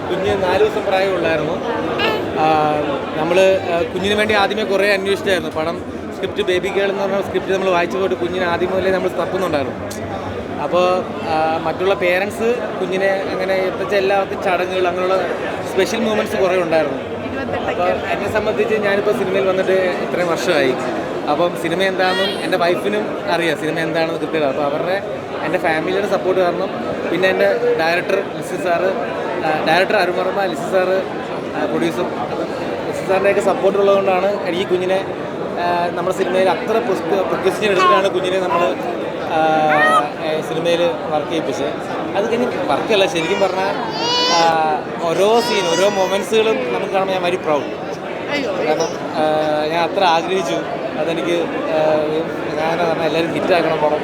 കുഞ്ഞ് 4 ദിവസം പ്രായമുള്ളായിരുന്നു. നമ്മൾ കുഞ്ഞിന് വേണ്ടി ആദ്യമേ കുറേ അന്വേഷിച്ചായിരുന്നു. പടം സ്ക്രിപ്റ്റ് ബേബി ഗേൾ എന്ന് പറഞ്ഞ സ്ക്രിപ്റ്റ് നമ്മൾ വായിച്ചു പോയിട്ട് കുഞ്ഞിന് ആദ്യം മുതലേ നമ്മൾ തപ്പുന്നുണ്ടായിരുന്നു. അപ്പോൾ മറ്റുള്ള പേരൻസ് കുഞ്ഞിനെ അങ്ങനെ എത്തിച്ച എല്ലാവർക്കും ചടങ്ങുകൾ അങ്ങനെയുള്ള സ്പെഷ്യൽ മൂമെൻറ്റ്സ് കുറേ ഉണ്ടായിരുന്നു. അപ്പോൾ എന്നെ സംബന്ധിച്ച് ഞാനിപ്പോൾ സിനിമയിൽ വന്നിട്ട് ഇത്രയും വർഷമായി. അപ്പം സിനിമ എന്താണെന്നും എൻ്റെ വൈഫിനും അറിയാം സിനിമ എന്താണെന്ന് കൃത്യത. അപ്പോൾ അവരുടെ എൻ്റെ ഫാമിലിയുടെ സപ്പോർട്ട് കാരണം, പിന്നെ എൻ്റെ ഡയറക്ടർ ലിസി സാറ്, ഡയറക്ടർ അരുമർമ്മ, ലിസി സാറ് പ്രൊഡ്യൂസർ, ലിസി സാറിൻ്റെയൊക്കെ സപ്പോർട്ട് ഉള്ളതുകൊണ്ടാണ് ഈ കുഞ്ഞിനെ നമ്മുടെ സിനിമയിൽ അത്ര പ്രൊക്വസ്റ്റ്യൻ എടുത്തിട്ടാണ് കുഞ്ഞിനെ നമ്മൾ സിനിമയിൽ വർക്ക് ചെയ്യിപ്പിച്ചത്. അത് കഴിഞ്ഞ് വർക്കല്ല, ശരിക്കും പറഞ്ഞാൽ ഓരോ സീൻ, ഓരോ മൊമെൻറ്റ്സുകളും നമുക്ക് കാണുമ്പോൾ ഞാൻ വെരി പ്രൗഡ്. കാരണം ഞാൻ അത്ര ആഗ്രഹിച്ചു. അതെനിക്ക് ഞാൻ പറഞ്ഞാൽ എല്ലാവരും ഹിറ്റാക്കണം പടം.